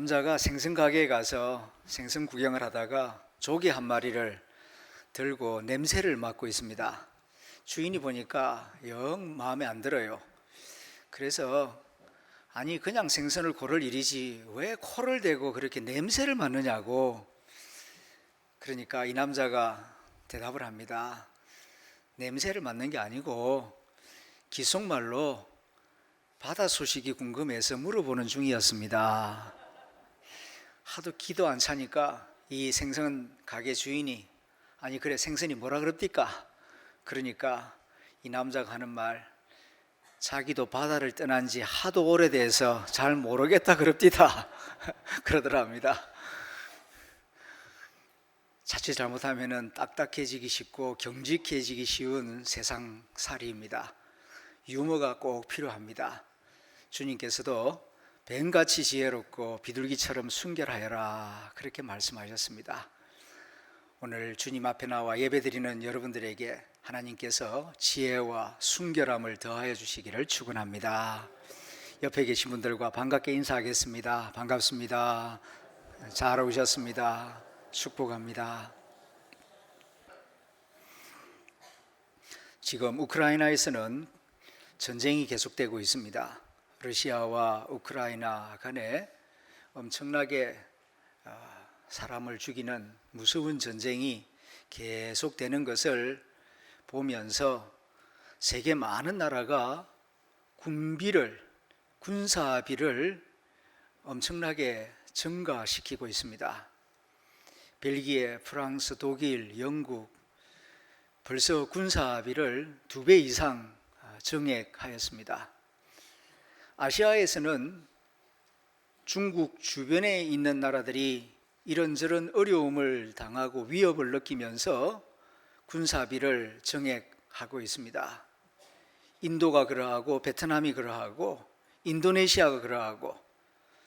남자가 생선 가게에 가서 생선 구경을 하다가 조개 한 마리를 들고 냄새를 맡고 있습니다. 주인이 보니까 영 마음에 안 들어요. 그래서 아니 그냥 생선을 고를 일이지 왜 코를 대고 그렇게 냄새를 맡느냐고. 그러니까 이 남자가 대답을 합니다. 냄새를 맡는 게 아니고 기속말로 바다 소식이 궁금해서 물어보는 중이었습니다. 하도 기도 안 차니까 이 생선 가게 주인이 아니 그래 생선이 뭐라 그럽니까? 그러니까 이 남자가 하는 말, 자기도 바다를 떠난 지 하도 오래돼서 잘 모르겠다 그럽디다 그러더랍니다. 자칫 잘못하면 딱딱해지기 쉽고 경직해지기 쉬운 세상살이입니다. 유머가 꼭 필요합니다. 주님께서도 뱀같이 지혜롭고 비둘기처럼 순결하여라 그렇게 말씀하셨습니다. 오늘 주님 앞에 나와 예배드리는 여러분들에게 하나님께서 지혜와 순결함을 더하여 주시기를 축원합니다. 옆에 계신 분들과 반갑게 인사하겠습니다. 반갑습니다. 잘 오셨습니다. 축복합니다. 지금 우크라이나에서는 전쟁이 계속되고 있습니다. 러시아와 우크라이나 간에 엄청나게 사람을 죽이는 무서운 전쟁이 계속되는 것을 보면서 세계 많은 나라가 군사비를 엄청나게 증가시키고 있습니다. 벨기에, 프랑스, 독일, 영국 벌써 군사비를 2배 이상 증액하였습니다. 아시아에서는 중국 주변에 있는 나라들이 이런저런 어려움을 당하고 위협을 느끼면서 군사비를 증액하고 있습니다. 인도가 그러하고 베트남이 그러하고 인도네시아가 그러하고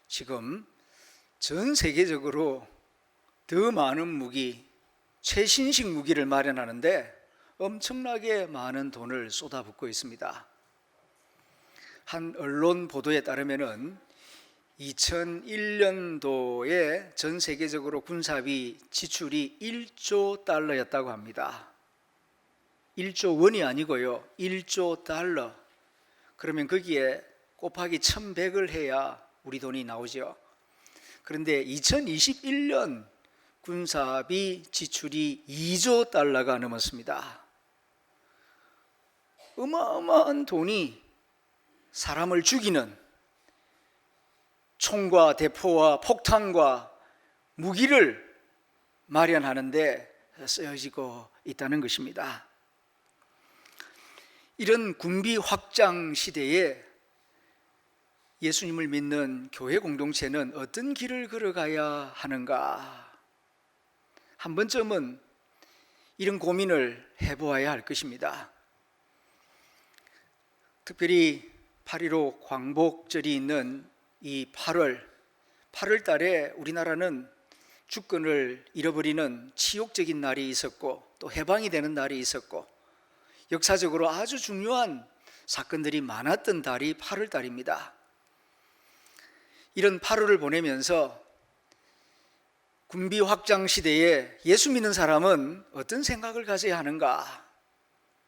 지금 전 세계적으로 더 많은 무기, 최신식 무기를 마련하는데 엄청나게 많은 돈을 쏟아붓고 있습니다. 한 언론 보도에 따르면 2001년도에 전 세계적으로 군사비 지출이 1조 달러였다고 합니다. 1조 원이 아니고요. 1조 달러. 그러면 거기에 곱하기 1100을 해야 우리 돈이 나오죠. 그런데 2021년 군사비 지출이 2조 달러가 넘었습니다. 어마어마한 돈이 사람을 죽이는 총과 대포와 폭탄과 무기를 마련하는 데 쓰여지고 있다는 것입니다. 이런 군비 확장 시대에 예수님을 믿는 교회 공동체는 어떤 길을 걸어가야 하는가? 한 번쯤은 이런 고민을 해보아야 할 것입니다. 특별히 8.15 광복절이 있는 이 8월 달에 우리나라는 주권을 잃어버리는 치욕적인 날이 있었고 또 해방이 되는 날이 있었고 역사적으로 아주 중요한 사건들이 많았던 달이 8월 달입니다. 이런 8월을 보내면서 군비 확장 시대에 예수 믿는 사람은 어떤 생각을 가져야 하는가?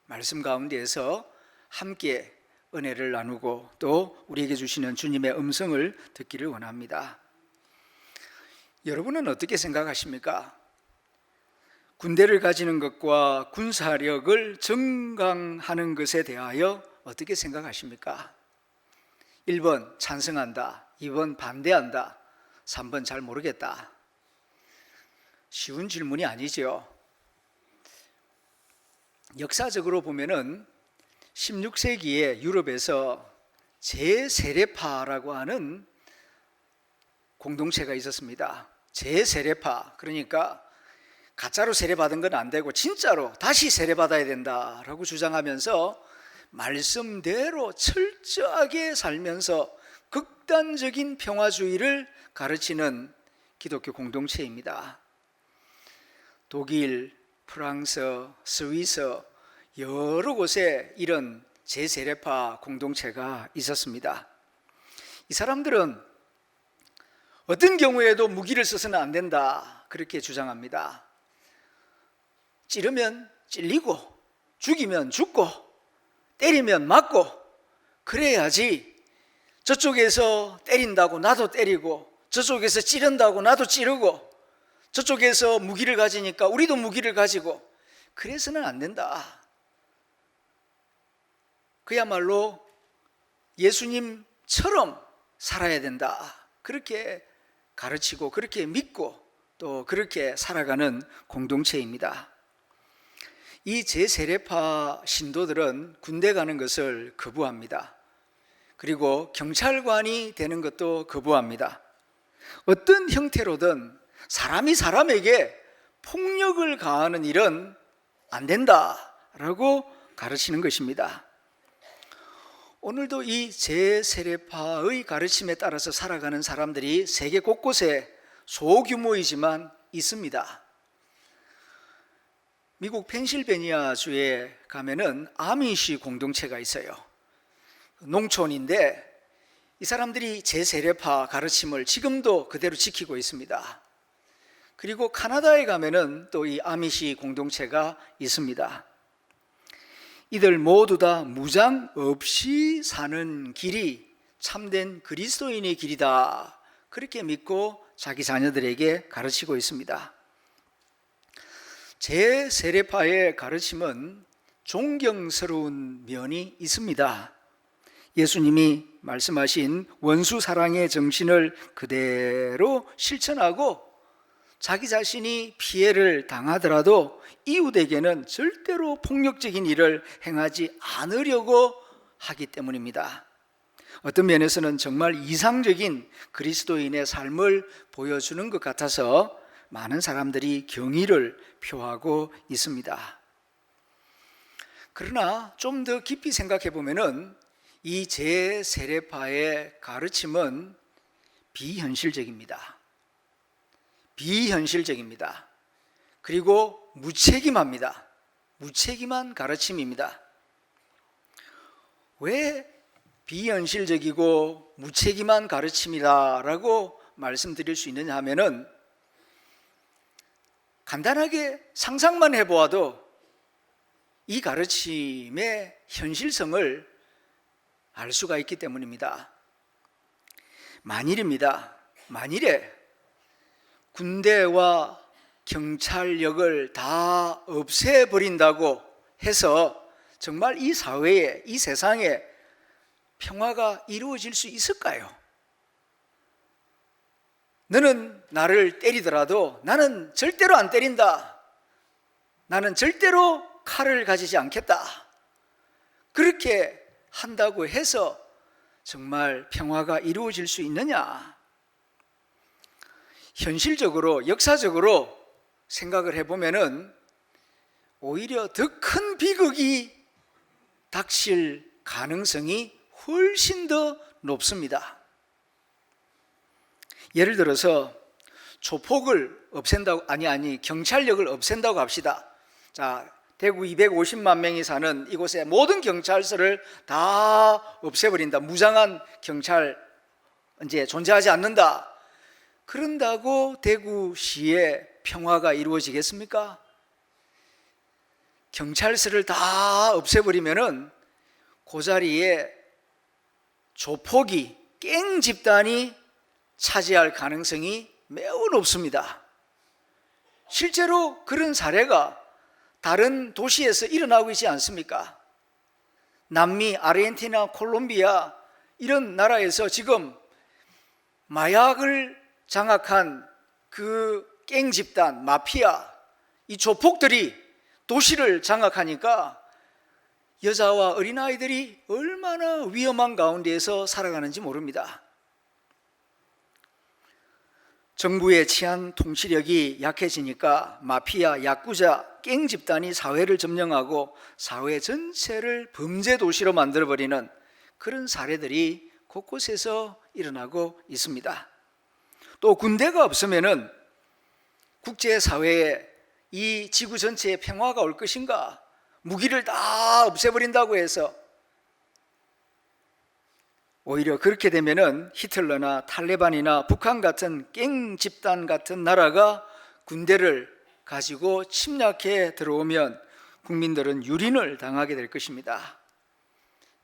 말씀 가운데에서 함께 은혜를 나누고 또 우리에게 주시는 주님의 음성을 듣기를 원합니다. 여러분은 어떻게 생각하십니까? 군대를 가지는 것과 군사력을 증강하는 것에 대하여 어떻게 생각하십니까? 1번 찬성한다, 2번 반대한다, 3번 잘 모르겠다. 쉬운 질문이 아니죠. 역사적으로 보면은 16세기에 유럽에서 제세례파라고 하는 공동체가 있었습니다. 제세례파, 그러니까 가짜로 세례받은 건 안 되고 진짜로 다시 세례받아야 된다라고 주장하면서 말씀대로 철저하게 살면서 극단적인 평화주의를 가르치는 기독교 공동체입니다. 독일, 프랑스, 스위스 여러 곳에 이런 제세례파 공동체가 있었습니다. 이 사람들은 어떤 경우에도 무기를 써서는 안 된다, 그렇게 주장합니다. 찌르면 찔리고, 죽이면 죽고, 때리면 맞고, 그래야지 저쪽에서 때린다고 나도 때리고, 저쪽에서 찌른다고 나도 찌르고, 저쪽에서 무기를 가지니까 우리도 무기를 가지고, 그래서는 안 된다. 그야말로 예수님처럼 살아야 된다, 그렇게 가르치고 그렇게 믿고 또 그렇게 살아가는 공동체입니다. 이 제세례파 신도들은 군대 가는 것을 거부합니다. 그리고 경찰관이 되는 것도 거부합니다. 어떤 형태로든 사람이 사람에게 폭력을 가하는 일은 안 된다라고 가르치는 것입니다. 오늘도 이 제세례파의 가르침에 따라서 살아가는 사람들이 세계 곳곳에 소규모이지만 있습니다. 미국 펜실베니아주에 가면은 아미시 공동체가 있어요. 농촌인데 이 사람들이 제세례파 가르침을 지금도 그대로 지키고 있습니다. 그리고 카나다에 가면은 또 이 아미시 공동체가 있습니다. 이들 모두 다 무장 없이 사는 길이 참된 그리스도인의 길이다, 그렇게 믿고 자기 자녀들에게 가르치고 있습니다. 제세례파의 가르침은 존경스러운 면이 있습니다. 예수님이 말씀하신 원수 사랑의 정신을 그대로 실천하고 자기 자신이 피해를 당하더라도 이웃에게는 절대로 폭력적인 일을 행하지 않으려고 하기 때문입니다. 어떤 면에서는 정말 이상적인 그리스도인의 삶을 보여주는 것 같아서 많은 사람들이 경의를 표하고 있습니다. 그러나 좀 더 깊이 생각해 보면은 이 제세례파의 가르침은 비현실적입니다. 비현실적입니다. 그리고 무책임합니다. 무책임한 가르침입니다. 왜 비현실적이고 무책임한 가르침이다라고 말씀드릴 수 있느냐 하면은 간단하게 상상만 해보아도 이 가르침의 현실성을 알 수가 있기 때문입니다. 만일에 군대와 경찰력을 다 없애버린다고 해서 정말 이 사회에, 이 세상에 평화가 이루어질 수 있을까요? 너는 나를 때리더라도 나는 절대로 안 때린다, 나는 절대로 칼을 가지지 않겠다, 그렇게 한다고 해서 정말 평화가 이루어질 수 있느냐? 현실적으로, 역사적으로 생각을 해보면은 오히려 더 큰 비극이 닥칠 가능성이 훨씬 더 높습니다. 예를 들어서 조폭을 없앤다고, 경찰력을 없앤다고 합시다. 자, 대구 250만 명이 사는 이곳에 모든 경찰서를 다 없애버린다. 무장한 경찰 이제 존재하지 않는다. 그런다고 대구시에 평화가 이루어지겠습니까? 경찰서를 다 없애버리면은 그 자리에 조폭이, 갱 집단이 차지할 가능성이 매우 높습니다. 실제로 그런 사례가 다른 도시에서 일어나고 있지 않습니까? 남미, 아르헨티나, 콜롬비아 이런 나라에서 지금 마약을 장악한 그 갱 집단, 마피아, 이 조폭들이 도시를 장악하니까 여자와 어린아이들이 얼마나 위험한 가운데에서 살아가는지 모릅니다. 정부의 치안 통치력이 약해지니까 마피아, 야쿠자, 갱 집단이 사회를 점령하고 사회 전체를 범죄 도시로 만들어버리는 그런 사례들이 곳곳에서 일어나고 있습니다. 또 군대가 없으면은 국제사회에 이 지구 전체에 평화가 올 것인가? 무기를 다 없애버린다고 해서 오히려 그렇게 되면은 히틀러나 탈레반이나 북한 같은 갱 집단 같은 나라가 군대를 가지고 침략해 들어오면 국민들은 유린을 당하게 될 것입니다.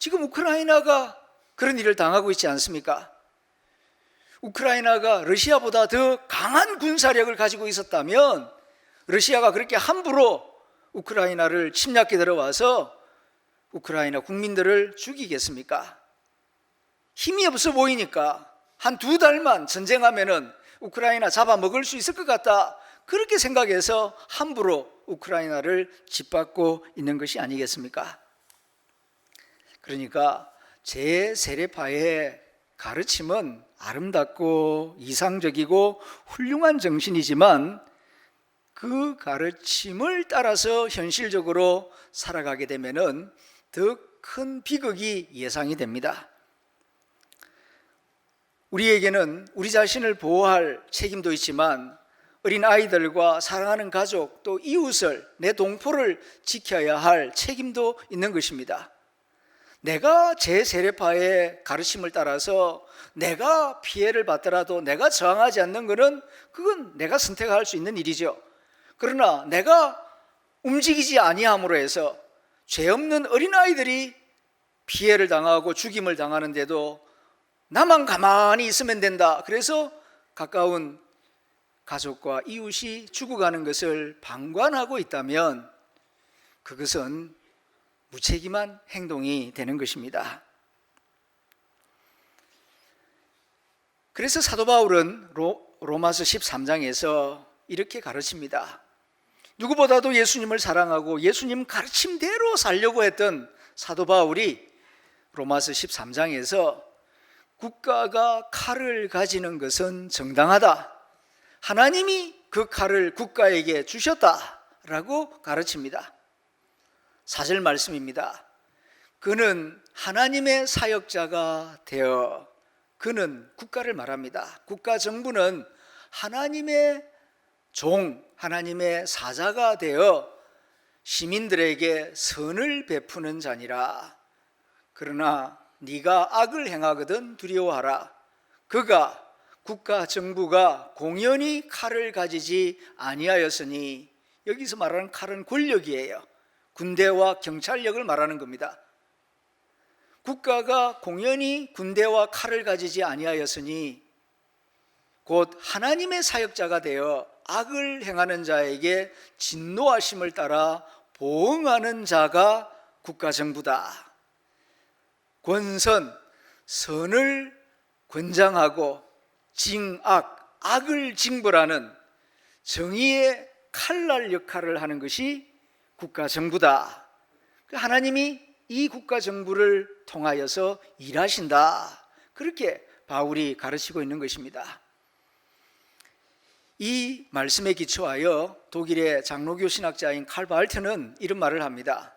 지금 우크라이나가 그런 일을 당하고 있지 않습니까? 우크라이나가 러시아보다 더 강한 군사력을 가지고 있었다면 러시아가 그렇게 함부로 우크라이나를 침략해 들어와서 우크라이나 국민들을 죽이겠습니까? 힘이 없어 보이니까 한 2달만 전쟁하면은 우크라이나 잡아먹을 수 있을 것 같다, 그렇게 생각해서 함부로 우크라이나를 짓밟고 있는 것이 아니겠습니까? 그러니까 제세례파의 가르침은 아름답고 이상적이고 훌륭한 정신이지만 그 가르침을 따라서 현실적으로 살아가게 되면은 더 큰 비극이 예상이 됩니다. 우리에게는 우리 자신을 보호할 책임도 있지만 어린 아이들과 사랑하는 가족 또 이웃을, 내 동포를 지켜야 할 책임도 있는 것입니다. 내가 제 세례파의 가르침을 따라서 내가 피해를 받더라도 내가 저항하지 않는 것은 그건 내가 선택할 수 있는 일이죠. 그러나 내가 움직이지 아니함으로 해서 죄 없는 어린아이들이 피해를 당하고 죽임을 당하는데도 나만 가만히 있으면 된다, 그래서 가까운 가족과 이웃이 죽어가는 것을 방관하고 있다면 그것은 무책임한 행동이 되는 것입니다. 그래서 사도 바울은 로마서 13장에서 이렇게 가르칩니다. 누구보다도 예수님을 사랑하고 예수님 가르침대로 살려고 했던 사도 바울이 로마서 13장에서 국가가 칼을 가지는 것은 정당하다, 하나님이 그 칼을 국가에게 주셨다라고 가르칩니다. 4절 말씀입니다. 그는 하나님의 사역자가 되어, 그는 국가를 말합니다. 국가 정부는 하나님의 종, 하나님의 사자가 되어 시민들에게 선을 베푸는 자니라. 그러나 네가 악을 행하거든 두려워하라. 그가, 국가 정부가 공연히 칼을 가지지 아니하였으니, 여기서 말하는 칼은 권력이에요. 군대와 경찰력을 말하는 겁니다. 국가가 공연히 군대와 칼을 가지지 아니하였으니 곧 하나님의 사역자가 되어 악을 행하는 자에게 진노하심을 따라 보응하는 자가 국가정부다. 권선, 선을 권장하고 징악, 악을 징벌하는 정의의 칼날 역할을 하는 것이 국가정부다. 하나님이 이 국가정부를 통하여서 일하신다, 그렇게 바울이 가르치고 있는 것입니다. 이 말씀에 기초하여 독일의 장로교 신학자인 칼 바르트는 이런 말을 합니다.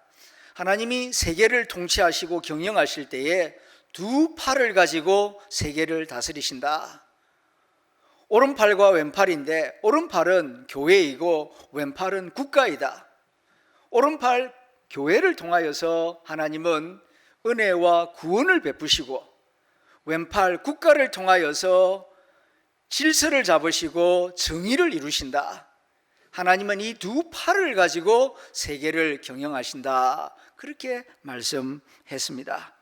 하나님이 세계를 통치하시고 경영하실 때에 두 팔을 가지고 세계를 다스리신다. 오른팔과 왼팔인데 오른팔은 교회이고 왼팔은 국가이다. 오른팔 교회를 통하여서 하나님은 은혜와 구원을 베푸시고, 왼팔 국가를 통하여서 질서를 잡으시고 정의를 이루신다. 하나님은 이 두 팔을 가지고 세계를 경영하신다, 그렇게 말씀했습니다.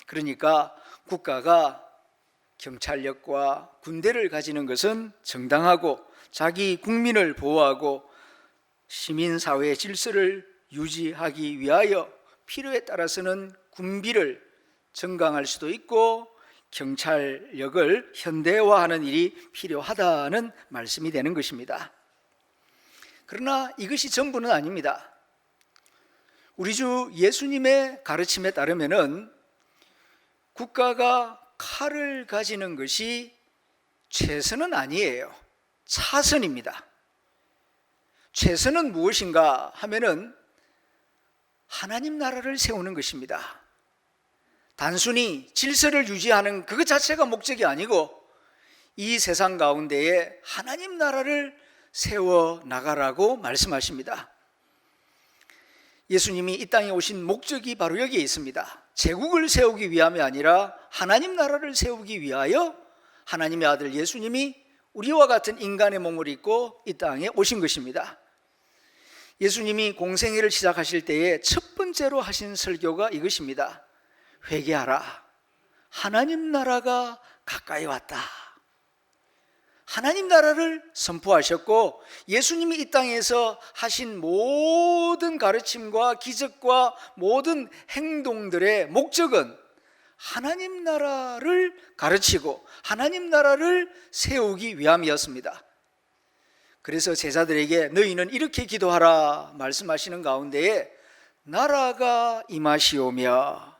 그러니까 국가가 경찰력과 군대를 가지는 것은 정당하고, 자기 국민을 보호하고 시민사회의 질서를 유지하기 위하여 필요에 따라서는 군비를 증강할 수도 있고 경찰력을 현대화하는 일이 필요하다는 말씀이 되는 것입니다. 그러나 이것이 전부는 아닙니다. 우리 주 예수님의 가르침에 따르면은 국가가 칼을 가지는 것이 최선은 아니에요. 차선입니다. 최선은 무엇인가 하면은 하나님 나라를 세우는 것입니다. 단순히 질서를 유지하는 그것 자체가 목적이 아니고 이 세상 가운데에 하나님 나라를 세워 나가라고 말씀하십니다. 예수님이 이 땅에 오신 목적이 바로 여기에 있습니다. 제국을 세우기 위함이 아니라 하나님 나라를 세우기 위하여 하나님의 아들 예수님이 우리와 같은 인간의 몸을 입고 이 땅에 오신 것입니다. 예수님이 공생애를 시작하실 때에 첫 번째로 하신 설교가 이것입니다. 회개하라. 하나님 나라가 가까이 왔다. 하나님 나라를 선포하셨고, 예수님이 이 땅에서 하신 모든 가르침과 기적과 모든 행동들의 목적은 하나님 나라를 가르치고 하나님 나라를 세우기 위함이었습니다. 그래서 제자들에게 너희는 이렇게 기도하라 말씀하시는 가운데에 나라가 임하시오며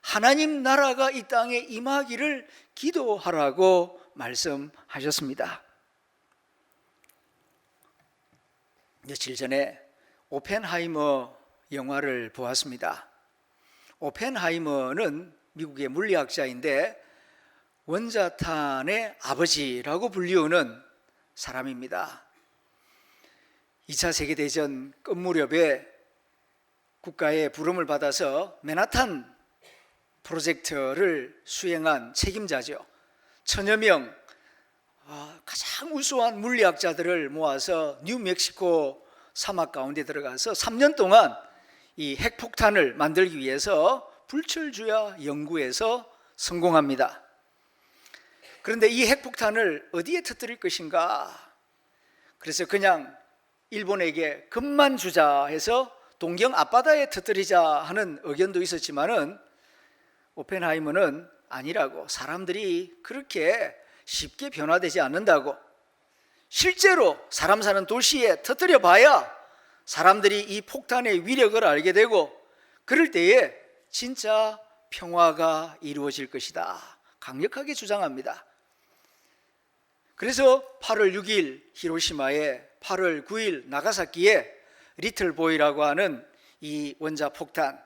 하나님 나라가 이 땅에 임하기를 기도하라고 말씀하셨습니다. 며칠 전에 오펜하이머 영화를 보았습니다. 오펜하이머는 미국의 물리학자인데 원자탄의 아버지라고 불리우는 사람입니다. 2차 세계대전 끝 무렵에 국가의 부름을 받아서 맨하탄 프로젝트를 수행한 책임자죠. 1000여 명 가장 우수한 물리학자들을 모아서 뉴멕시코 사막 가운데 들어가서 3년 동안 이 핵폭탄을 만들기 위해서 불철주야 연구해서 성공합니다. 그런데 이 핵폭탄을 어디에 터뜨릴 것인가? 그래서 그냥 일본에게 금만 주자 해서 동경 앞바다에 터뜨리자 하는 의견도 있었지만은 오펜하이머는 아니라고, 사람들이 그렇게 쉽게 변화되지 않는다고, 실제로 사람 사는 도시에 터뜨려 봐야 사람들이 이 폭탄의 위력을 알게 되고 그럴 때에 진짜 평화가 이루어질 것이다 강력하게 주장합니다. 그래서 8월 6일 히로시마에, 8월 9일 나가사키에 리틀보이라고 하는 이 원자폭탄,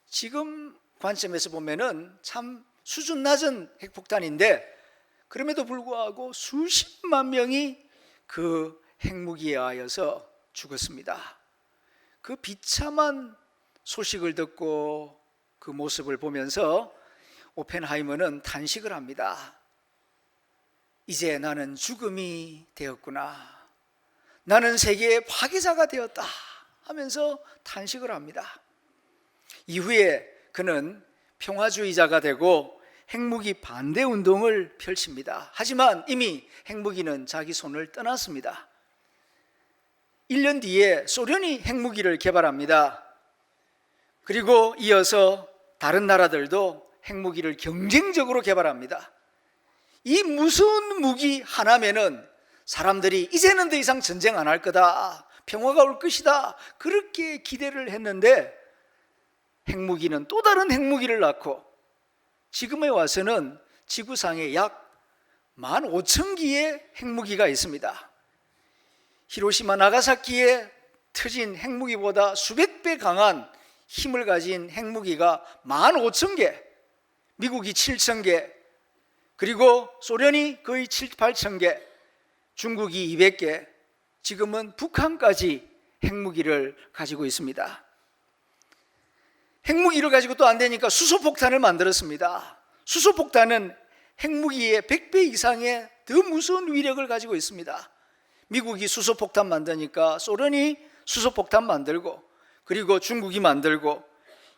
지금 관점에서 보면은 참 수준 낮은 핵폭탄인데 그럼에도 불구하고 수십만 명이 그 핵무기에 의하여서 죽었습니다. 그 비참한 소식을 듣고 그 모습을 보면서 오펜하이머는 탄식을 합니다. 이제 나는 죽음이 되었구나. 나는 세계의 파괴자가 되었다 하면서 탄식을 합니다. 이후에 그는 평화주의자가 되고 핵무기 반대 운동을 펼칩니다. 하지만 이미 핵무기는 자기 손을 떠났습니다. 1년 뒤에 소련이 핵무기를 개발합니다. 그리고 이어서 다른 나라들도 핵무기를 경쟁적으로 개발합니다. 이 무서운 무기 하나면은 사람들이 이제는 더 이상 전쟁 안 할 거다, 평화가 올 것이다, 그렇게 기대를 했는데 핵무기는 또 다른 핵무기를 낳고 지금에 와서는 지구상에 약 15,000기의 핵무기가 있습니다. 히로시마 나가사키에 터진 핵무기보다 수백 배 강한 힘을 가진 핵무기가 15,000개, 미국이 7,000개, 그리고 소련이 거의 8,000개, 중국이 200개, 지금은 북한까지 핵무기를 가지고 있습니다. 핵무기를 가지고 또 안 되니까 수소폭탄을 만들었습니다. 수소폭탄은 핵무기의 100배 이상의 더 무서운 위력을 가지고 있습니다. 미국이 수소폭탄 만드니까 소련이 수소폭탄 만들고, 그리고 중국이 만들고,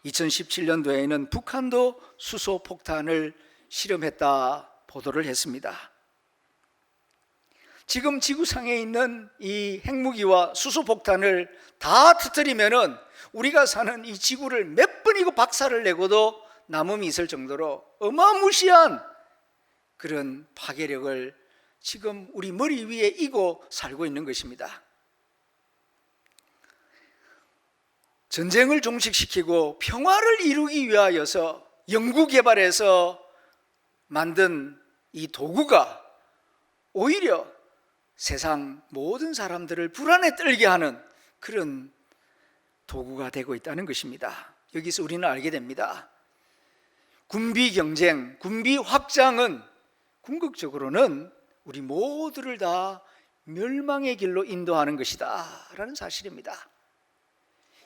2017년도에는 북한도 수소폭탄을 실험했다 보도를 했습니다. 지금 지구상에 있는 이 핵무기와 수소폭탄을 다 터뜨리면은 우리가 사는 이 지구를 몇 번이고 박살을 내고도 남음이 있을 정도로 어마무시한 그런 파괴력을 지금 우리 머리 위에 이고 살고 있는 것입니다. 전쟁을 종식시키고 평화를 이루기 위하여서 연구개발해서 만든 이 도구가 오히려 세상 모든 사람들을 불안에 떨게 하는 그런 도구가 되고 있다는 것입니다. 여기서 우리는 알게 됩니다. 군비 경쟁, 군비 확장은 궁극적으로는 우리 모두를 다 멸망의 길로 인도하는 것이다 라는 사실입니다.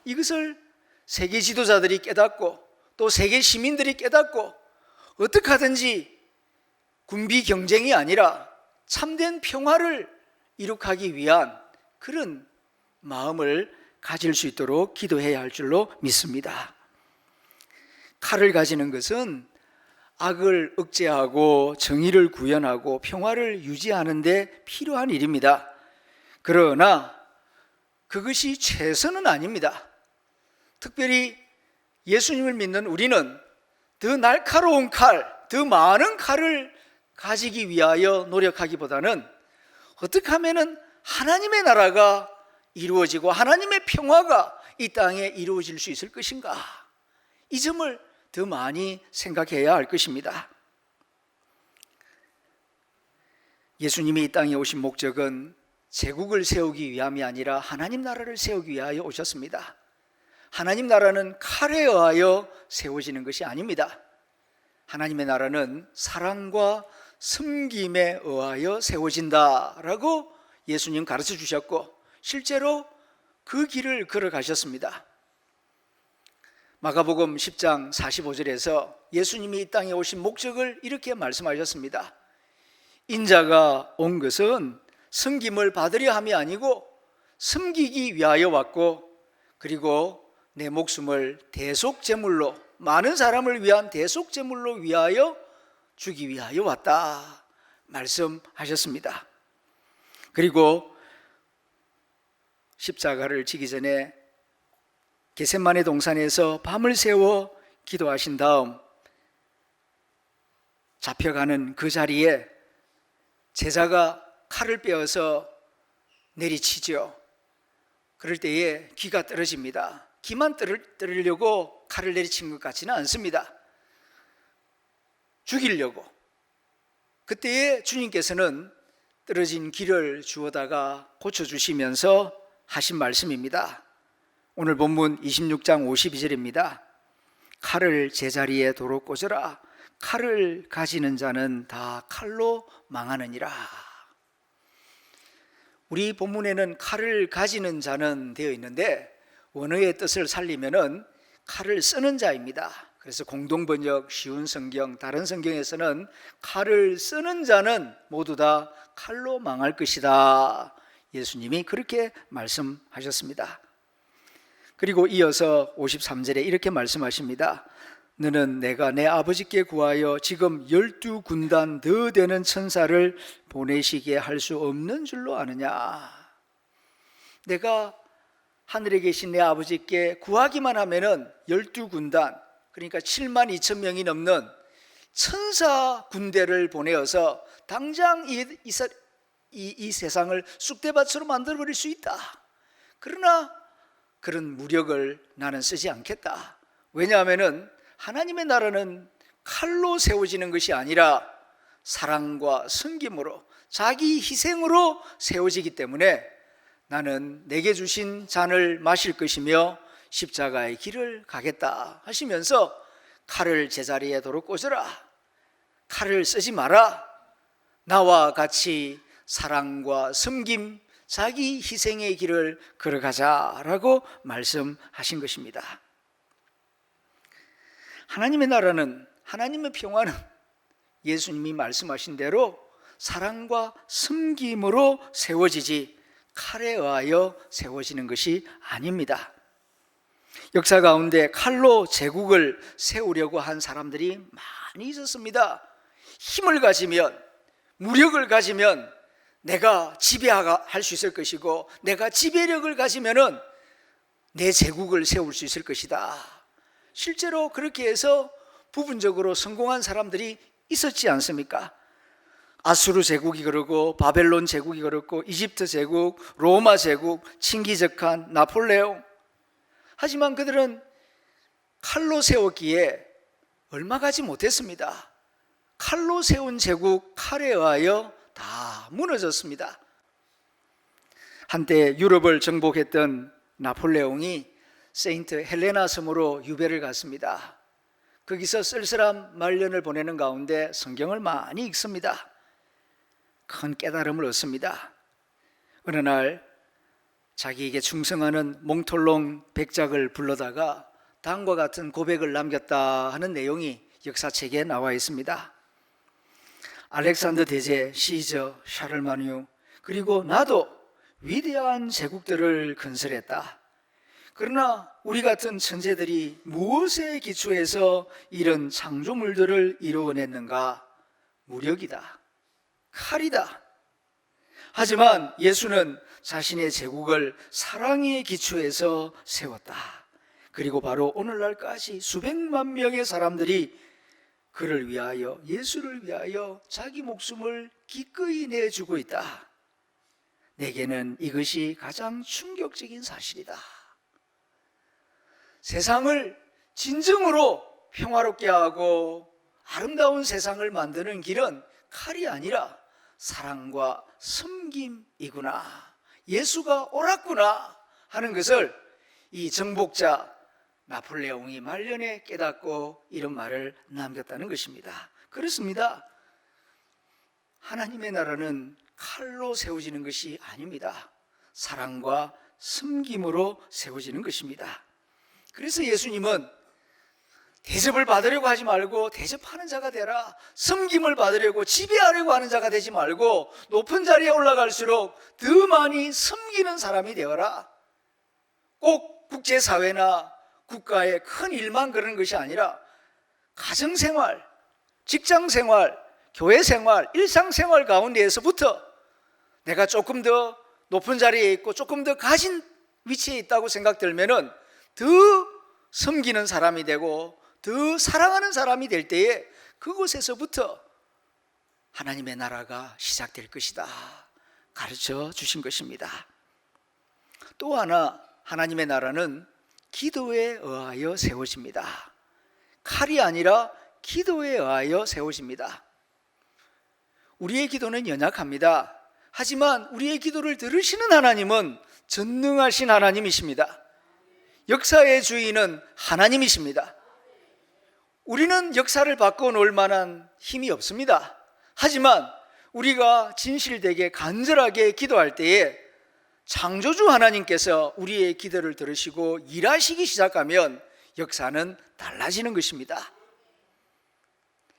이것을 세계 지도자들이 깨닫고 또 세계 시민들이 깨닫고 어떻게 하든지 군비 경쟁이 아니라 참된 평화를 이룩하기 위한 그런 마음을 가질 수 있도록 기도해야 할 줄로 믿습니다. 칼을 가지는 것은 악을 억제하고 정의를 구현하고 평화를 유지하는 데 필요한 일입니다. 그러나 그것이 최선은 아닙니다. 특별히 예수님을 믿는 우리는 더 날카로운 칼, 더 많은 칼을 가지기 위하여 노력하기보다는 어떻게 하면 하나님의 나라가 이루어지고 하나님의 평화가 이 땅에 이루어질 수 있을 것인가, 이 점을 더 많이 생각해야 할 것입니다. 예수님이 이 땅에 오신 목적은 제국을 세우기 위함이 아니라 하나님 나라를 세우기 위하여 오셨습니다. 하나님 나라는 칼에 의하여 세워지는 것이 아닙니다. 하나님의 나라는 사랑과 섬김에 의하여 세워진다라고 예수님 가르쳐 주셨고 실제로 그 길을 걸어가셨습니다. 마가복음 10장 45절에서 예수님이 이 땅에 오신 목적을 이렇게 말씀하셨습니다. 인자가 온 것은 섬김을 받으려 함이 아니고 섬기기 위하여 왔고, 그리고 내 목숨을 대속제물로, 많은 사람을 위한 대속제물로 위하여 주기 위하여 왔다 말씀하셨습니다. 그리고 십자가를 지기 전에 겟세마네 동산에서 밤을 새워 기도하신 다음 잡혀가는 그 자리에 제자가 칼을 빼어서 내리치죠. 그럴 때에 귀가 떨어집니다. 귀만 떨으려고 칼을 내리친 것 같지는 않습니다. 죽이려고. 그때에 주님께서는 떨어진 귀를 주워다가 고쳐주시면서 하신 말씀입니다. 오늘 본문 26장 52절입니다. 칼을 제자리에 도로 꽂으라. 칼을 가지는 자는 다 칼로 망하느니라. 우리 본문에는 칼을 가지는 자는 되어 있는데 원어의 뜻을 살리면은 칼을 쓰는 자입니다. 그래서 공동번역, 쉬운 성경, 다른 성경에서는 칼을 쓰는 자는 모두 다 칼로 망할 것이다, 예수님이 그렇게 말씀하셨습니다. 그리고 이어서 53절에 이렇게 말씀하십니다. 너는 내가 내 아버지께 구하여 지금 12군단 더 되는 천사를 보내시게 할 수 없는 줄로 아느냐. 내가 하늘에 계신 내 아버지께 구하기만 하면은 12군단, 그러니까 7만 2천 명이 넘는 천사 군대를 보내어서 당장 이 세상을 쑥대밭으로 만들어버릴 수 있다. 그러나 그런 무력을 나는 쓰지 않겠다. 왜냐하면 하나님의 나라는 칼로 세워지는 것이 아니라 사랑과 섬김으로, 자기 희생으로 세워지기 때문에 나는 내게 주신 잔을 마실 것이며 십자가의 길을 가겠다 하시면서 칼을 제자리에 도로 꽂으라. 칼을 쓰지 마라. 나와 같이 사랑과 섬김, 자기 희생의 길을 걸어가자라고 말씀하신 것입니다. 하나님의 나라는, 하나님의 평화는 예수님이 말씀하신 대로 사랑과 섬김으로 세워지지 칼에 의하여 세워지는 것이 아닙니다. 역사 가운데 칼로 제국을 세우려고 한 사람들이 많이 있었습니다. 힘을 가지면, 무력을 가지면 내가 지배할 수 있을 것이고, 내가 지배력을 가지면은 내 제국을 세울 수 있을 것이다. 실제로 그렇게 해서 부분적으로 성공한 사람들이 있었지 않습니까? 아수르 제국이 그러고, 바벨론 제국이 그렇고, 이집트 제국, 로마 제국, 칭기즈칸, 나폴레옹. 하지만 그들은 칼로 세웠기에 얼마 가지 못했습니다. 칼로 세운 제국, 칼에 의하여 다 무너졌습니다. 한때 유럽을 정복했던 나폴레옹이 세인트 헬레나 섬으로 유배를 갔습니다. 거기서 쓸쓸한 말년을 보내는 가운데 성경을 많이 읽습니다. 큰 깨달음을 얻습니다. 어느 날 자기에게 충성하는 몽톨롱 백작을 불러다가 다음과 같은 고백을 남겼다 하는 내용이 역사책에 나와 있습니다. 알렉산더 대제, 시저, 샤를마뉴, 그리고 나도 위대한 제국들을 건설했다. 그러나 우리 같은 천재들이 무엇에 기초해서 이런 창조물들을 이루어냈는가? 무력이다, 칼이다. 하지만 예수는 자신의 제국을 사랑에 기초해서 세웠다. 그리고 바로 오늘날까지 수백만 명의 사람들이 그를 위하여, 예수를 위하여 자기 목숨을 기꺼이 내주고 있다. 내게는 이것이 가장 충격적인 사실이다. 세상을 진정으로 평화롭게 하고 아름다운 세상을 만드는 길은 칼이 아니라 사랑과 섬김이구나, 예수가 옳았구나 하는 것을 이 정복자 나폴레옹이 말년에 깨닫고 이런 말을 남겼다는 것입니다. 그렇습니다. 하나님의 나라는 칼로 세워지는 것이 아닙니다. 사랑과 섬김으로 세워지는 것입니다. 그래서 예수님은 대접을 받으려고 하지 말고 대접하는 자가 되라, 섬김을 받으려고 지배하려고 하는 자가 되지 말고 높은 자리에 올라갈수록 더 많이 섬기는 사람이 되어라. 꼭 국제사회나 국가의 큰 일만 그러는 것이 아니라 가정생활, 직장생활, 교회생활, 일상생활 가운데에서부터 내가 조금 더 높은 자리에 있고 조금 더 가진 위치에 있다고 생각들면은 더 섬기는 사람이 되고 더 사랑하는 사람이 될 때에 그곳에서부터 하나님의 나라가 시작될 것이다 가르쳐 주신 것입니다. 또 하나, 하나님의 나라는 기도에 의하여 세워집니다. 칼이 아니라 기도에 의하여 세워집니다. 우리의 기도는 연약합니다. 하지만 우리의 기도를 들으시는 하나님은 전능하신 하나님이십니다. 역사의 주인은 하나님이십니다. 우리는 역사를 바꿔놓을 만한 힘이 없습니다. 하지만 우리가 진실되게 간절하게 기도할 때에 창조주 하나님께서 우리의 기도를 들으시고 일하시기 시작하면 역사는 달라지는 것입니다.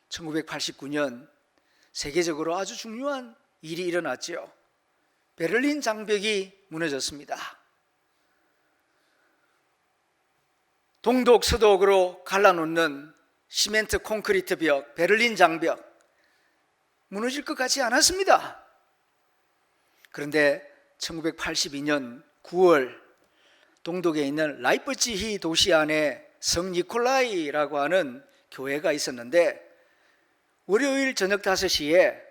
1989년 세계적으로 아주 중요한 일이 일어났죠. 베를린 장벽이 무너졌습니다. 동독 서독으로 갈라놓는 시멘트 콘크리트 벽, 베를린 장벽, 무너질 것 같지 않았습니다. 그런데 1982년 9월 동독에 있는 라이프치히 도시 안에 성 니콜라이라고 하는 교회가 있었는데 월요일 저녁 5시에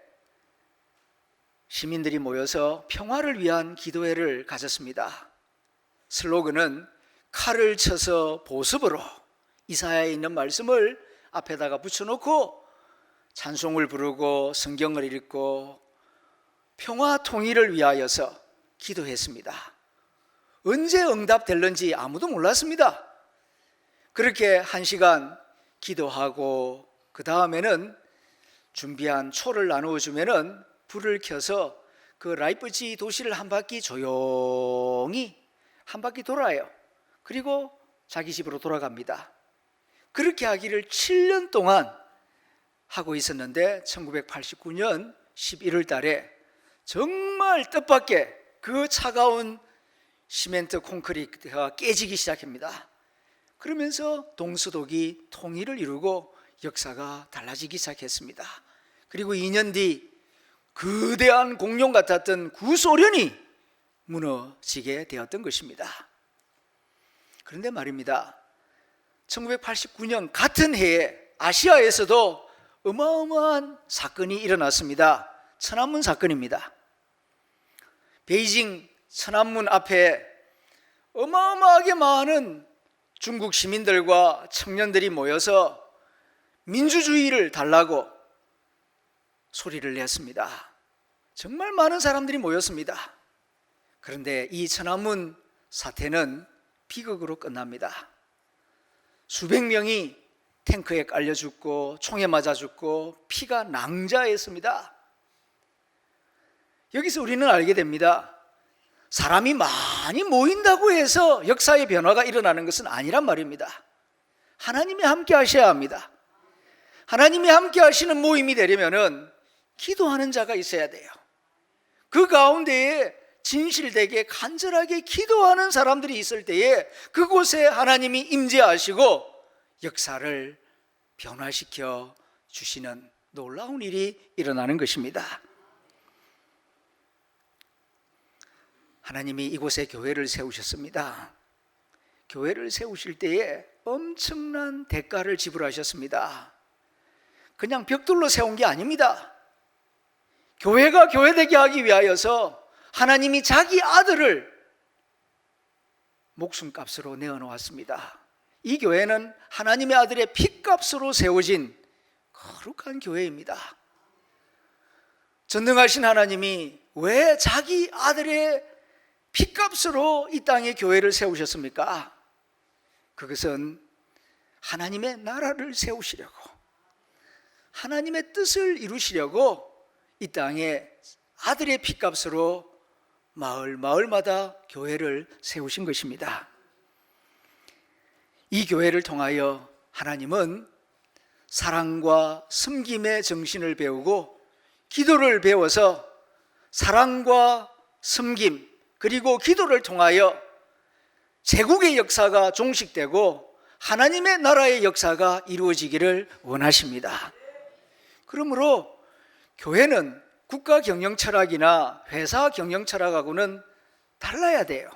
시민들이 모여서 평화를 위한 기도회를 가졌습니다. 슬로건은 칼을 쳐서 보습으로, 이사야에 있는 말씀을 앞에다가 붙여놓고 찬송을 부르고 성경을 읽고 평화 통일을 위하여서 기도했습니다. 언제 응답될는지 아무도 몰랐습니다. 그렇게 1시간 기도하고 그 다음에는 준비한 초를 나누어 주면은 불을 켜서 그 라이프치히 도시를 한 바퀴 조용히 한 바퀴 돌아요. 그리고 자기 집으로 돌아갑니다. 그렇게 하기를 7년 동안 하고 있었는데 1989년 11월 달에 정말 뜻밖의 그 차가운 시멘트 콘크리트가 깨지기 시작합니다. 그러면서 동서독이 통일을 이루고 역사가 달라지기 시작했습니다. 그리고 2년 뒤 거대한 공룡 같았던 구소련이 무너지게 되었던 것입니다. 그런데 말입니다, 1989년 같은 해에 아시아에서도 어마어마한 사건이 일어났습니다. 천안문 사건입니다. 베이징 천안문 앞에 어마어마하게 많은 중국 시민들과 청년들이 모여서 민주주의를 달라고 소리를 냈습니다. 정말 많은 사람들이 모였습니다. 그런데 이 천안문 사태는 비극으로 끝납니다. 수백 명이 탱크에 깔려 죽고 총에 맞아 죽고 피가 낭자했습니다. 여기서 우리는 알게 됩니다. 사람이 많이 모인다고 해서 역사의 변화가 일어나는 것은 아니란 말입니다. 하나님이 함께 하셔야 합니다. 하나님이 함께 하시는 모임이 되려면은 기도하는 자가 있어야 돼요. 그 가운데에 진실되게 간절하게 기도하는 사람들이 있을 때에 그곳에 하나님이 임재하시고 역사를 변화시켜 주시는 놀라운 일이 일어나는 것입니다. 하나님이 이곳에 교회를 세우셨습니다. 교회를 세우실 때에 엄청난 대가를 지불하셨습니다. 그냥 벽돌로 세운 게 아닙니다. 교회가 교회되게 하기 위하여서 하나님이 자기 아들을 목숨값으로 내어놓았습니다. 이 교회는 하나님의 아들의 피값으로 세워진 거룩한 교회입니다. 전능하신 하나님이 왜 자기 아들의 피값으로 이 땅에 교회를 세우셨습니까? 그것은 하나님의 나라를 세우시려고, 하나님의 뜻을 이루시려고 이 땅에 아들의 피값으로 마을마다 교회를 세우신 것입니다. 이 교회를 통하여 하나님은 사랑과 섬김의 정신을 배우고 기도를 배워서 사랑과 섬김 그리고 기도를 통하여 제국의 역사가 종식되고 하나님의 나라의 역사가 이루어지기를 원하십니다. 그러므로 교회는 국가 경영 철학이나 회사 경영 철학하고는 달라야 돼요.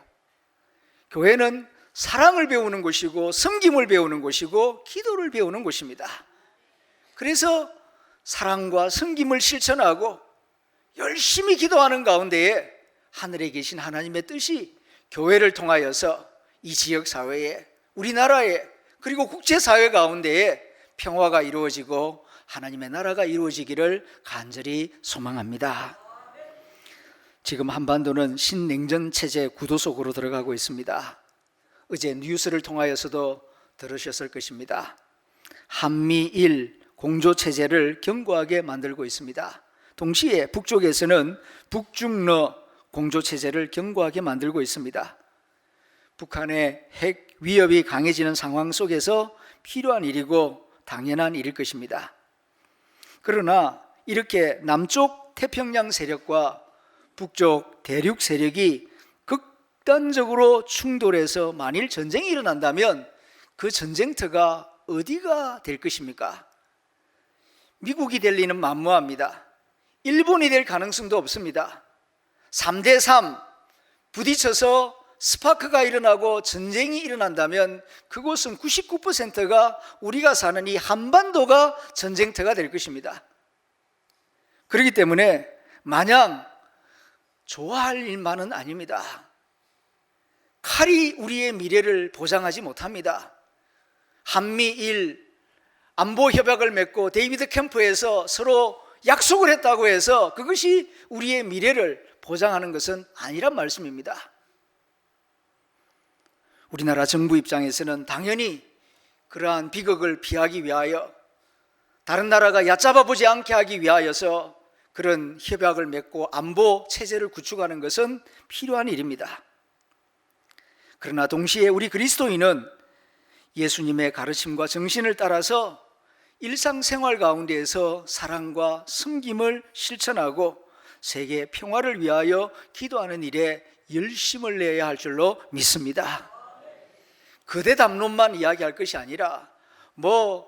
교회는 사랑을 배우는 곳이고 섬김을 배우는 곳이고 기도를 배우는 곳입니다. 그래서 사랑과 섬김을 실천하고 열심히 기도하는 가운데에 하늘에 계신 하나님의 뜻이 교회를 통하여서 이 지역사회에, 우리나라에, 그리고 국제사회 가운데에 평화가 이루어지고 하나님의 나라가 이루어지기를 간절히 소망합니다. 지금 한반도는 신냉전 체제 구도 속으로 들어가고 있습니다. 어제 뉴스를 통하여서도 들으셨을 것입니다. 한미일 공조체제를 견고하게 만들고 있습니다. 동시에 북쪽에서는 북중러 공조체제를 견고하게 만들고 있습니다. 북한의 핵 위협이 강해지는 상황 속에서 필요한 일이고 당연한 일일 것입니다. 그러나 이렇게 남쪽 태평양 세력과 북쪽 대륙 세력이 극단적으로 충돌해서 만일 전쟁이 일어난다면 그 전쟁터가 어디가 될 것입니까? 미국이 될 리는 만무합니다. 일본이 될 가능성도 없습니다. 3대3 부딪혀서 스파크가 일어나고 전쟁이 일어난다면 그곳은 99%가 우리가 사는 이 한반도가 전쟁터가 될 것입니다. 그렇기 때문에 마냥 좋아할 일만은 아닙니다. 칼이 우리의 미래를 보장하지 못합니다. 한미일 안보협약을 맺고 데이비드 캠프에서 서로 약속을 했다고 해서 그것이 우리의 미래를 보장하는 것은 아니란 말씀입니다. 우리나라 정부 입장에서는 당연히 그러한 비극을 피하기 위하여 다른 나라가 얕잡아 보지 않게 하기 위하여서 그런 협약을 맺고 안보 체제를 구축하는 것은 필요한 일입니다. 그러나 동시에 우리 그리스도인은 예수님의 가르침과 정신을 따라서 일상생활 가운데에서 사랑과 섬김을 실천하고 세계 평화를 위하여 기도하는 일에 열심을 내야 할 줄로 믿습니다. 거대 담론만 이야기할 것이 아니라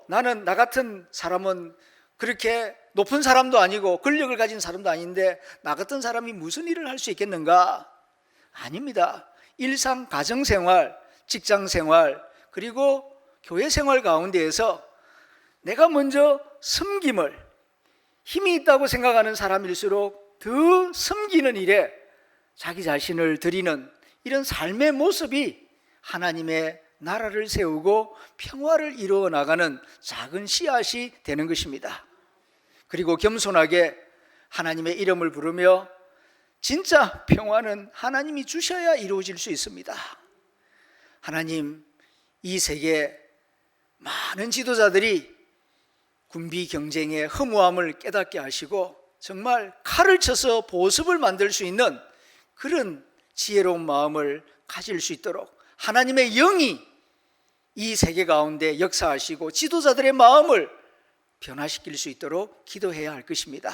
나는 나 같은 사람은 그렇게 높은 사람도 아니고 권력을 가진 사람도 아닌데 나 같은 사람이 무슨 일을 할 수 있겠는가? 아닙니다. 일상 가정생활, 직장생활 그리고 교회생활 가운데에서 내가 먼저 섬김을 힘이 있다고 생각하는 사람일수록 더 섬기는 일에 자기 자신을 드리는 이런 삶의 모습이 하나님의 나라를 세우고 평화를 이루어 나가는 작은 씨앗이 되는 것입니다. 그리고 겸손하게 하나님의 이름을 부르며 진짜 평화는 하나님이 주셔야 이루어질 수 있습니다. 하나님, 이 세계 많은 지도자들이 군비 경쟁의 허무함을 깨닫게 하시고 정말 칼을 쳐서 보습을 만들 수 있는 그런 지혜로운 마음을 가질 수 있도록 하나님의 영이 이 세계 가운데 역사하시고 지도자들의 마음을 변화시킬 수 있도록 기도해야 할 것입니다.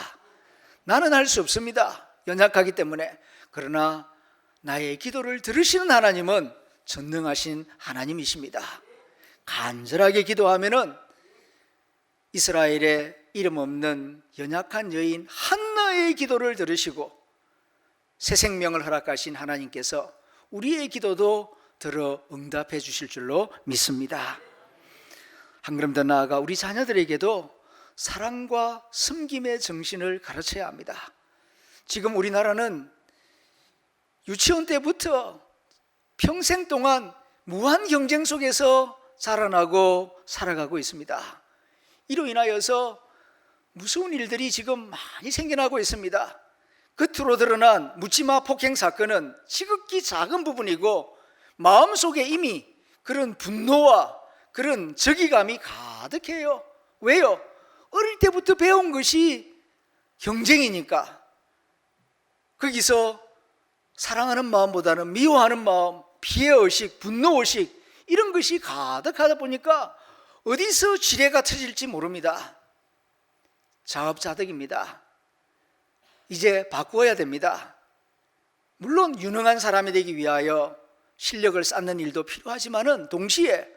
나는 할 수 없습니다. 연약하기 때문에. 그러나 나의 기도를 들으시는 하나님은 전능하신 하나님이십니다. 간절하게 기도하면은 이스라엘의 이름 없는 연약한 여인 한나의 기도를 들으시고 새 생명을 허락하신 하나님께서 우리의 기도도 들어 응답해 주실 줄로 믿습니다. 한 걸음 더 나아가 우리 자녀들에게도 사랑과 섬김의 정신을 가르쳐야 합니다. 지금 우리나라는 유치원 때부터 평생 동안 무한 경쟁 속에서 자라나고 살아가고 있습니다. 이로 인하여서 무서운 일들이 지금 많이 생겨나고 있습니다. 겉으로 드러난 묻지마 폭행 사건은 지극히 작은 부분이고 마음속에 이미 그런 분노와 그런 적이감이 가득해요. 왜요? 어릴 때부터 배운 것이 경쟁이니까. 거기서 사랑하는 마음보다는 미워하는 마음, 피해의식, 분노의식 이런 것이 가득하다 보니까 어디서 지뢰가 터질지 모릅니다. 자업자득입니다. 이제 바꾸어야 됩니다. 물론 유능한 사람이 되기 위하여 실력을 쌓는 일도 필요하지만은 동시에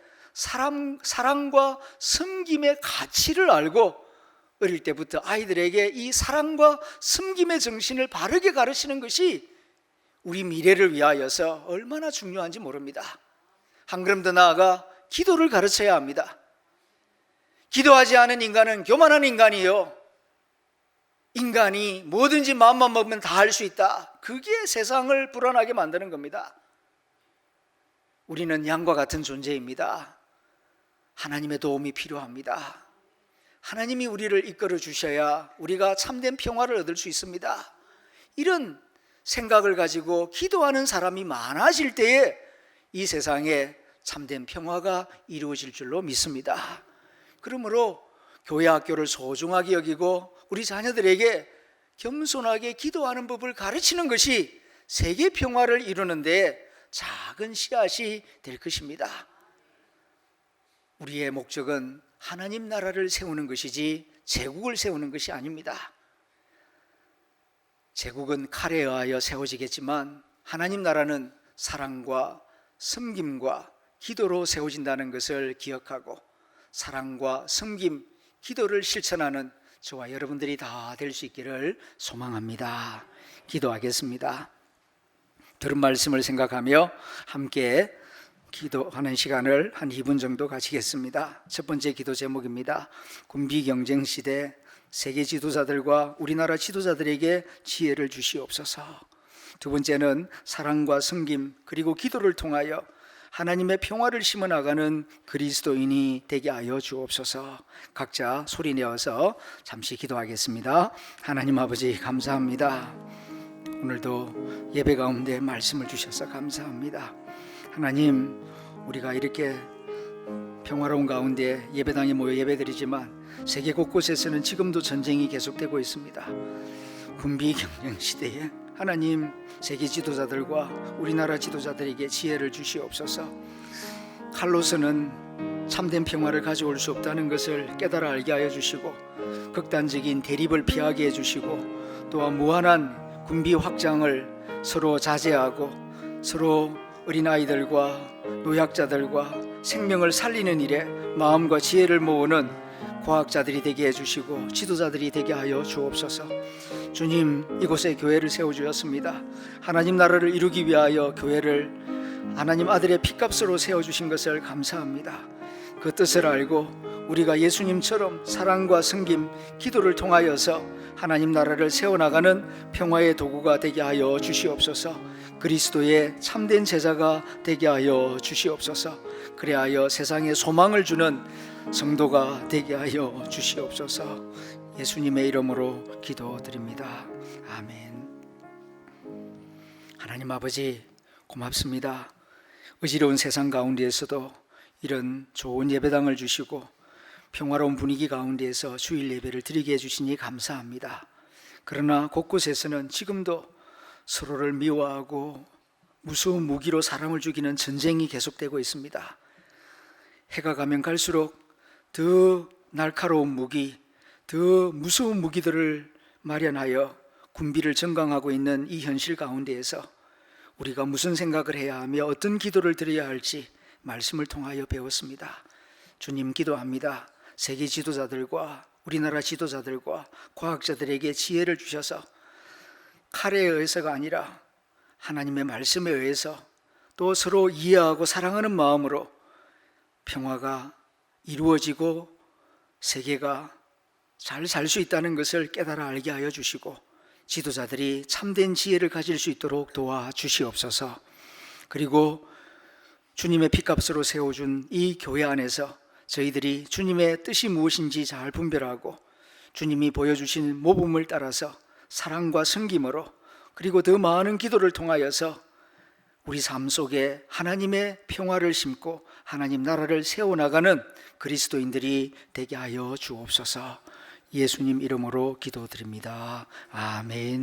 사랑과 섬김의 가치를 알고 어릴 때부터 아이들에게 이 사랑과 섬김의 정신을 바르게 가르치는 것이 우리 미래를 위하여서 얼마나 중요한지 모릅니다. 한 걸음 더 나아가 기도를 가르쳐야 합니다. 기도하지 않은 인간은 교만한 인간이요. 인간이 뭐든지 마음만 먹으면 다 할 수 있다. 그게 세상을 불안하게 만드는 겁니다. 우리는 양과 같은 존재입니다. 하나님의 도움이 필요합니다. 하나님이 우리를 이끌어 주셔야 우리가 참된 평화를 얻을 수 있습니다. 이런 생각을 가지고 기도하는 사람이 많아질 때에 이 세상에 참된 평화가 이루어질 줄로 믿습니다. 그러므로 교회 학교를 소중하게 여기고 우리 자녀들에게 겸손하게 기도하는 법을 가르치는 것이 세계 평화를 이루는 데 작은 씨앗이 될 것입니다. 우리의 목적은 하나님 나라를 세우는 것이지 제국을 세우는 것이 아닙니다. 제국은 칼에 의하여 세워지겠지만 하나님 나라는 사랑과 섬김과 기도로 세워진다는 것을 기억하고 사랑과 섬김, 기도를 실천하는 저와 여러분들이 다 될 수 있기를 소망합니다. 기도하겠습니다. 들은 말씀을 생각하며 함께 기도하는 시간을 한 2분 정도 가지겠습니다. 첫 번째 기도 제목입니다. 군비 경쟁 시대 세계 지도자들과 우리나라 지도자들에게 지혜를 주시옵소서. 두 번째는 사랑과 섬김 그리고 기도를 통하여 하나님의 평화를 심어나가는 그리스도인이 되게 하여 주옵소서. 각자 소리 내어서 잠시 기도하겠습니다. 하나님 아버지 감사합니다. 오늘도 예배 가운데 말씀을 주셔서 감사합니다. 하나님, 우리가 이렇게 평화로운 가운데 예배당에 모여 예배드리지만 세계 곳곳에서는 지금도 전쟁이 계속되고 있습니다. 군비 경쟁 시대에 하나님, 세계 지도자들과 우리나라 지도자들에게 지혜를 주시옵소서. 칼로서는 참된 평화를 가져올 수 없다는 것을 깨달아 알게 하여 주시고 극단적인 대립을 피하게 해주시고 또한 무한한 군비 확장을 서로 자제하고 서로 어린아이들과 노약자들과 생명을 살리는 일에 마음과 지혜를 모으는 과학자들이 되게 해주시고 지도자들이 되게 하여 주옵소서. 주님, 이곳에 교회를 세워주셨습니다. 하나님 나라를 이루기 위하여 교회를 하나님 아들의 피값으로 세워주신 것을 감사합니다. 그 뜻을 알고 우리가 예수님처럼 사랑과 섬김, 기도를 통하여서 하나님 나라를 세워나가는 평화의 도구가 되게 하여 주시옵소서. 그리스도의 참된 제자가 되게 하여 주시옵소서. 그래하여 세상에 소망을 주는 성도가 되게 하여 주시옵소서. 예수님의 이름으로 기도드립니다. 아멘. 하나님 아버지 고맙습니다. 어지러운 세상 가운데에서도 이런 좋은 예배당을 주시고 평화로운 분위기 가운데에서 주일 예배를 드리게 해주시니 감사합니다. 그러나 곳곳에서는 지금도 서로를 미워하고 무서운 무기로 사람을 죽이는 전쟁이 계속되고 있습니다. 해가 가면 갈수록 더 날카로운 무기, 더 무서운 무기들을 마련하여 군비를 정강하고 있는 이 현실 가운데에서 우리가 무슨 생각을 해야 하며 어떤 기도를 드려야 할지 말씀을 통하여 배웠습니다. 주님, 기도합니다. 세계 지도자들과 우리나라 지도자들과 과학자들에게 지혜를 주셔서 칼에 의해서가 아니라 하나님의 말씀에 의해서 또 서로 이해하고 사랑하는 마음으로 평화가 이루어지고 세계가 잘 살 수 있다는 것을 깨달아 알게 하여 주시고 지도자들이 참된 지혜를 가질 수 있도록 도와주시옵소서. 그리고 주님의 피값으로 세워준 이 교회 안에서 저희들이 주님의 뜻이 무엇인지 잘 분별하고 주님이 보여주신 모범을 따라서 사랑과 섬김으로 그리고 더 많은 기도를 통하여서 우리 삶 속에 하나님의 평화를 심고 하나님 나라를 세워나가는 그리스도인들이 되게 하여 주옵소서. 예수님 이름으로 기도드립니다. 아멘.